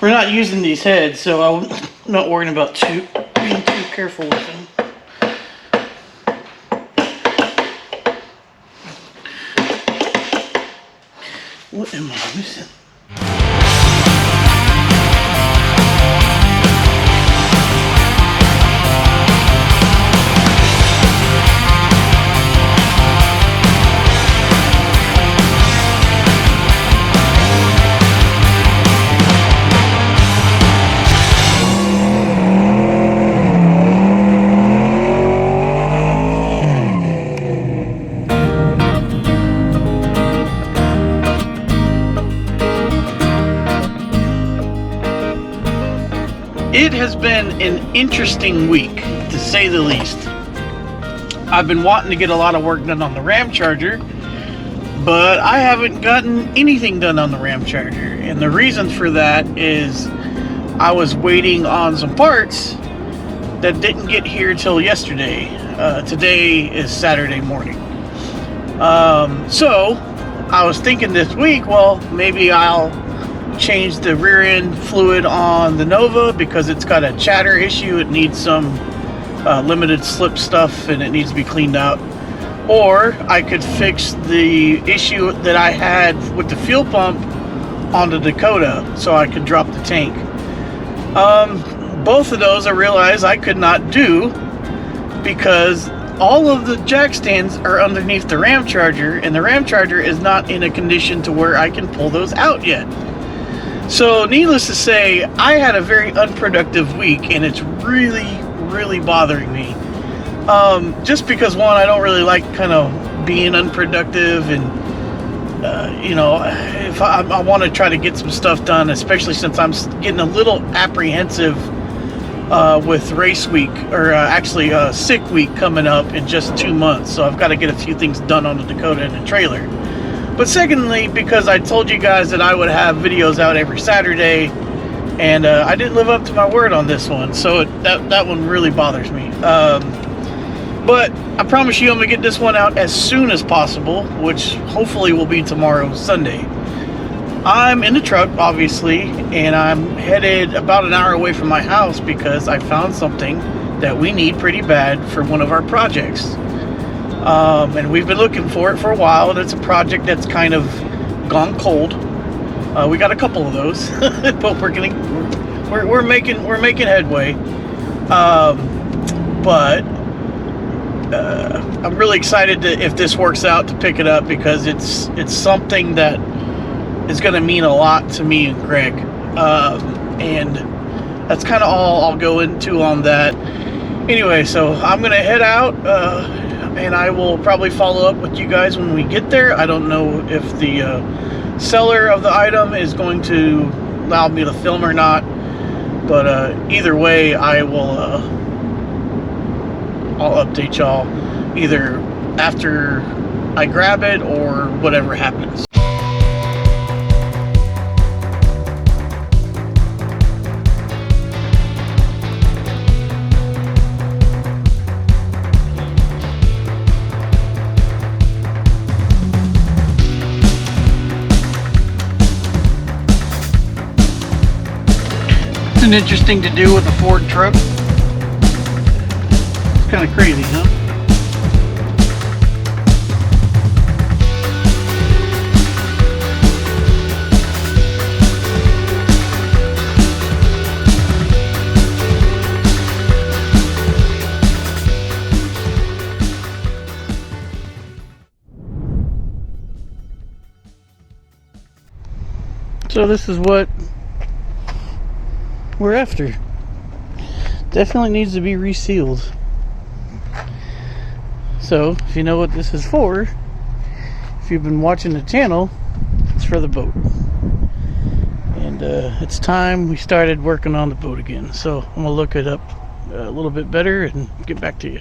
We're not using these heads, so I'm not worrying about being too careful with them. What am I missing? It has been an interesting week, to say the least. I've been wanting to get a lot of work done on the Ram Charger, but I haven't gotten anything done on the Ram Charger. And the reason for that is I was waiting on some parts that didn't get here till yesterday. Today is Saturday morning. So I was thinking this week, well, maybe I'll change the rear end fluid on the Nova because it's got a chatter issue. It needs some limited slip stuff and it needs to be cleaned out. Or I could fix the issue that I had with the fuel pump on the Dakota so I could drop the tank. Both of those I realized I could not do because all of the jack stands are underneath the Ram Charger, and the Ram Charger is not in a condition to where I can pull those out yet. So needless to say, I had a very unproductive week, and it's really bothering me. Just because, one, I don't really like kind of being unproductive, and you know, if I want to try to get some stuff done, especially since I'm getting a little apprehensive with race week, or actually sick week coming up in just 2 months. So I've got to get a few things done on the Dakota and the trailer. But secondly, because I told you guys that I would have videos out every Saturday, and I didn't live up to my word on this one, so that one really bothers me. But I promise you I'm going to get this one out as soon as possible, which hopefully will be tomorrow, Sunday. I'm in the truck, obviously, and I'm headed about an hour away from my house because I found something that we need pretty bad for one of our projects. And we've been looking for it for a while, and it's a project that's kind of gone cold. We got a couple of those, but we're making headway. But I'm really excited if this works out to pick it up, because it's something that is going to mean a lot to me and Greg. And that's kind of all I'll go into on that. Anyway, so I'm going to head out. And I will probably follow up with you guys when we get there. I don't know if the seller of the item is going to allow me to film or not, but either way, I will I'll update y'all either after I grab it or whatever happens. Interesting to do with a Ford truck. It's kind of crazy, huh? So this is what we're after. Definitely needs to be resealed. So if you know what this is for, if you've been watching the channel, it's for the boat. And it's time we started working on the boat again. So I'm gonna look it up a little bit better and get back to you.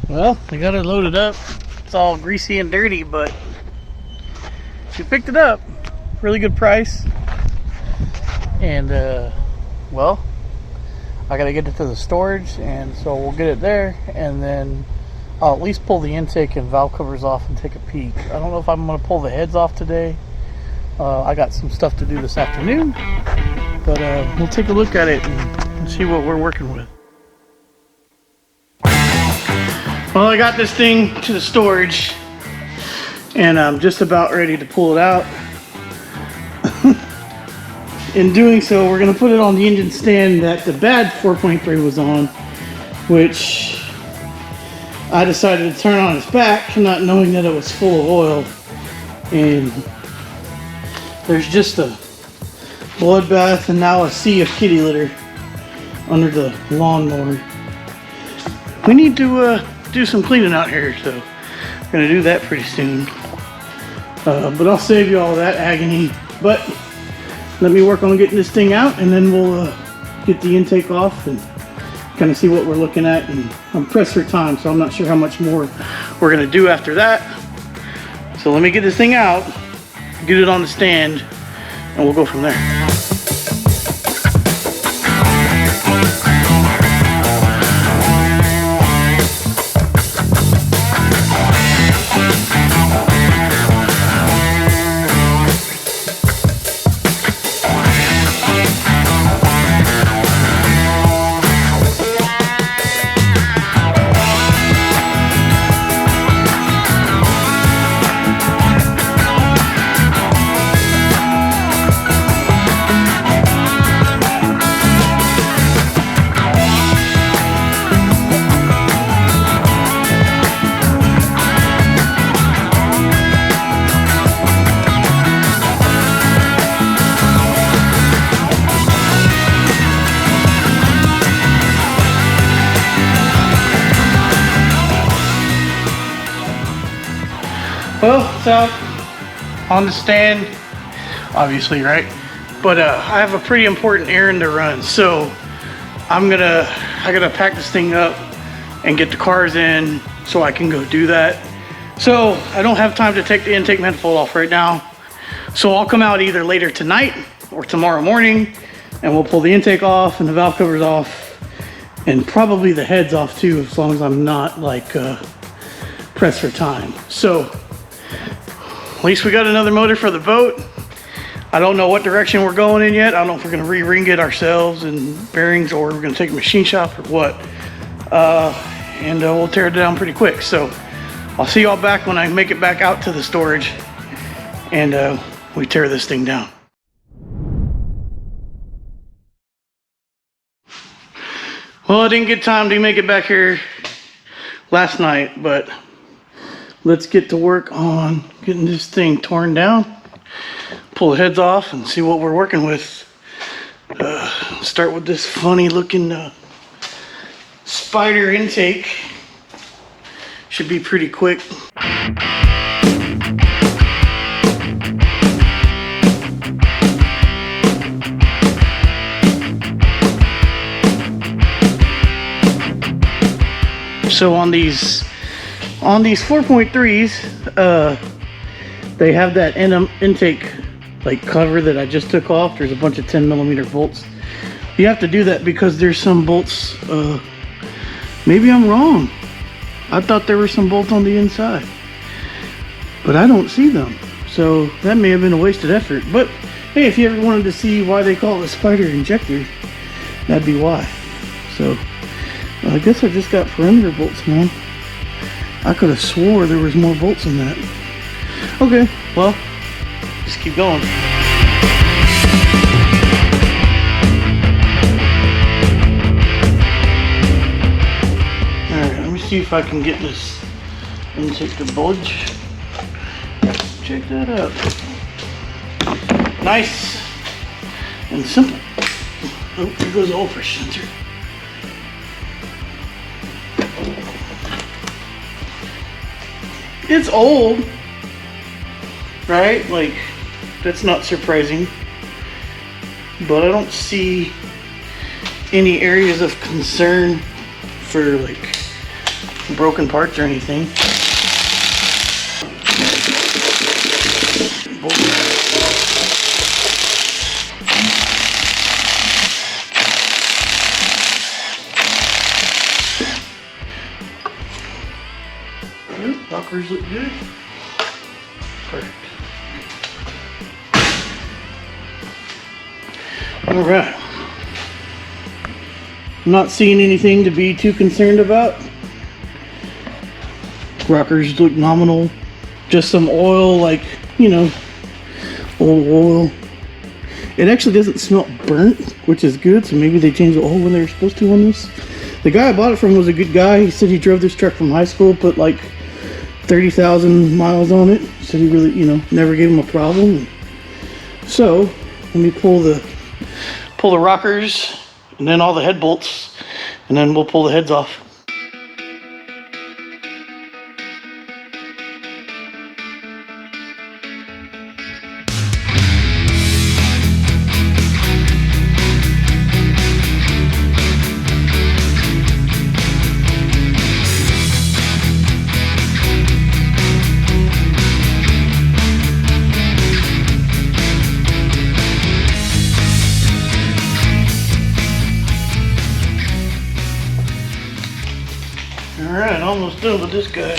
Well, I got it loaded up. It's all greasy and dirty, but we picked it up. Really good price. And well, I gotta get it to the storage, and so we'll get it there, and then I'll at least pull the intake and valve covers off and take a peek. I don't know if I'm gonna pull the heads off today. I got some stuff to do this afternoon, but we'll take a look at it and see what we're working with. Well, I got this thing to the storage and I'm just about ready to pull it out. In doing so, we're going to put it on the engine stand that the bad 4.3 was on, which I decided to turn on its back, not knowing that it was full of oil. And there's just a bloodbath and now a sea of kitty litter under the lawnmower. We need to do some cleaning out here, so we're going to do that pretty soon. But I'll save you all that agony. But let me work on getting this thing out, and then we'll get the intake off and kind of see what we're looking at. And I'm pressed for time, so I'm not sure how much more we're going to do after that. So let me get this thing out, get it on the stand, and we'll go from there. Well, it's out on the stand, obviously, right? But I have a pretty important errand to run, so I gotta pack this thing up and get the cars in so I can go do that. So I don't have time to take the intake manifold off right now. So I'll come out either later tonight or tomorrow morning, and we'll pull the intake off and the valve covers off, and probably the heads off too, as long as I'm not like pressed for time. So at least we got another motor for the boat. I don't know what direction we're going in yet. I don't know if we're gonna re-ring it ourselves and bearings, or we're gonna take a machine shop or what. And we'll tear it down pretty quick. So I'll see y'all back when I make it back out to the storage and we tear this thing down. Well, I didn't get time to make it back here last night, but let's get to work on getting this thing torn down, pull the heads off, and see what we're working with. Start with this funny looking spider intake. Should be pretty quick. So on these 4.3s, they have that intake like cover that I just took off. There's a bunch of 10mm bolts. You have to do that because there's some bolts, maybe I'm wrong. I thought there were some bolts on the inside, but I don't see them. So that may have been a wasted effort. But hey, if you ever wanted to see why they call it a spider injector, that'd be why. So I guess I just got perimeter bolts now. I could have swore there was more bolts in that. Okay, well, just keep going. Alright, let me see if I can get this intake to budge. Check that out. Nice and simple. Oh, here goes the oil pressure sensor. It's old, right? Like, that's not surprising. But I don't see any areas of concern for like broken parts or anything. Rockers look good. Perfect. Alright. I'm not seeing anything to be too concerned about. Rockers look nominal. Just some oil, like, you know, old oil. It actually doesn't smell burnt, which is good, so maybe they changed the oil when they were supposed to on this. The guy I bought it from was a good guy. He said he drove this truck from high school, put like 30,000 miles on it. Said he really, you know, never gave him a problem. So, let me pull the rockers and then all the head bolts, and then we'll pull the heads off. Alright, almost done with this guy.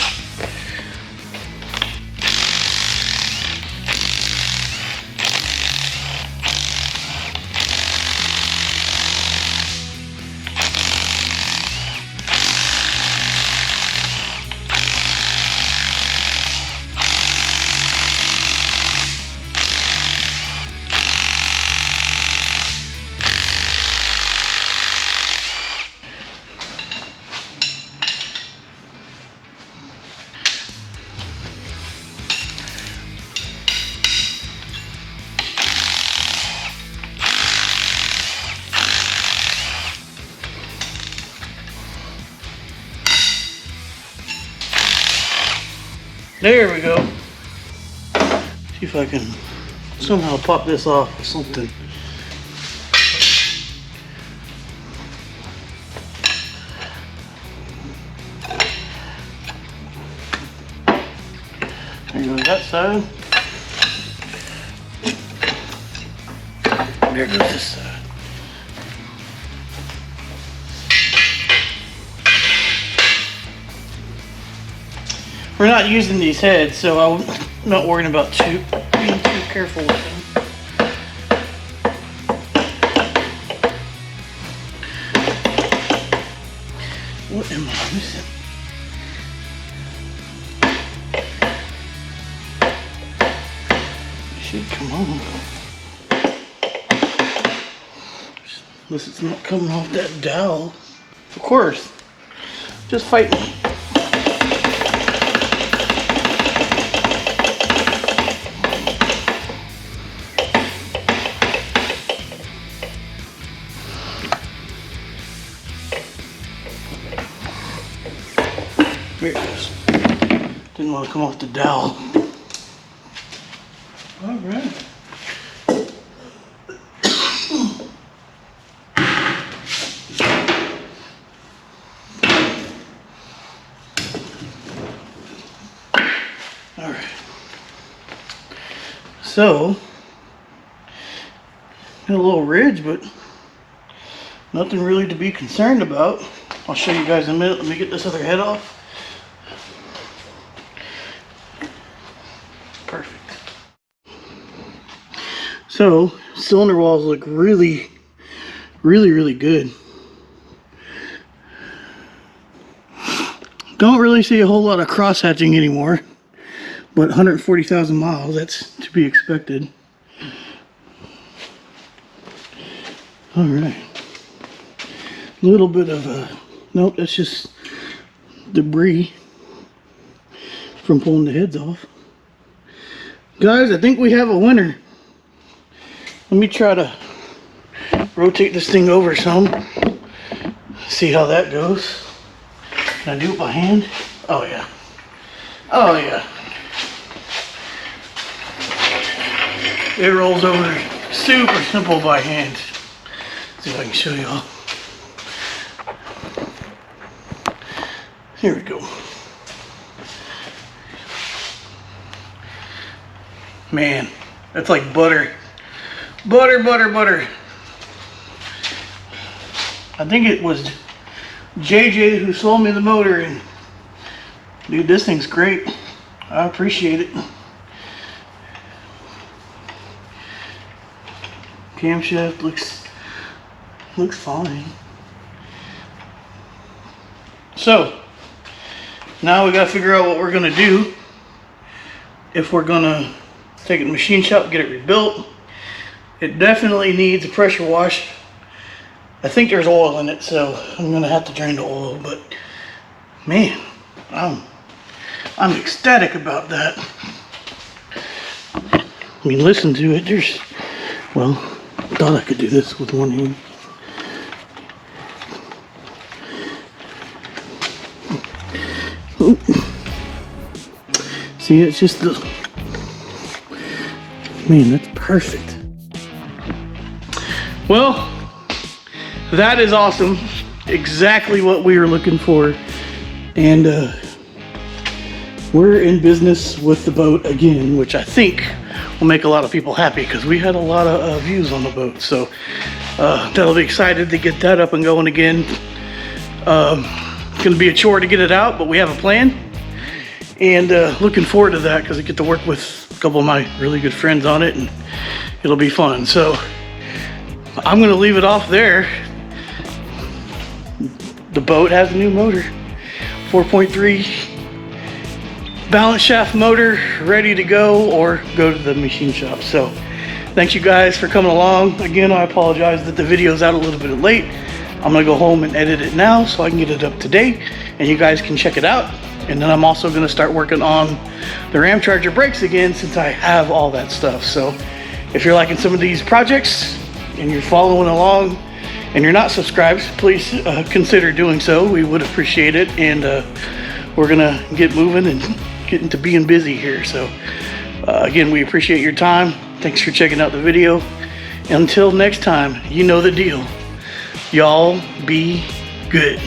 There we go. See if I can somehow pop this off with something. There goes that side. There goes this side. We're not using these heads, so I'm not worrying about being too careful with them. What am I missing? It should come on. Unless it's not coming off that dowel. Of course. Just fight me. There it goes. Didn't want to come off the dowel. All right. All right. So, got a little ridge, but nothing really to be concerned about. I'll show you guys in a minute. Let me get this other head off. Perfect. So, cylinder walls look really good. Don't really see a whole lot of cross hatching anymore, but 140,000 miles, that's to be expected. All right. A little bit of nope, that's just debris from pulling the heads off. Guys, I think we have a winner. Let me try to rotate this thing over some. See how that goes. Can I do it by hand? Oh yeah. Oh yeah. It rolls over super simple by hand. Let's see if I can show y'all. Here we go. Man, that's like butter. Butter, butter, butter. I think it was JJ who sold me the motor, and dude, this thing's great. I appreciate it. Okay, camshaft looks fine. So now we gotta figure out what we're gonna do. If we're gonna take it to the machine shop, get it rebuilt. It definitely needs a pressure wash. I think there's oil in it, so I'm gonna have to drain the oil, but man, I'm ecstatic about that. I mean, listen to it. Well, I thought I could do this with one hand. Ooh. See, it's just the, man, that's perfect. Well, that is awesome. Exactly what we were looking for. And we're in business with the boat again, which I think will make a lot of people happy because we had a lot of views on the boat. So that'll be excited to get that up and going again. It's gonna be a chore to get it out, but we have a plan. And looking forward to that because I get to work with a couple of my really good friends on it, and it'll be fun. So I'm gonna leave it off there. The boat has a new motor, 4.3 balance shaft motor, ready to go, or go to the machine shop. So thanks you guys for coming along. Again, I apologize that the video's out a little bit late. I'm gonna go home and edit it now so I can get it up to date and you guys can check it out. And then I'm also gonna start working on the Ram Charger brakes again since I have all that stuff. So if you're liking some of these projects and you're following along and you're not subscribed, please consider doing so. We would appreciate it. And we're gonna get moving and get into being busy here. So again, we appreciate your time. Thanks for checking out the video. Until next time, you know the deal. Y'all be good.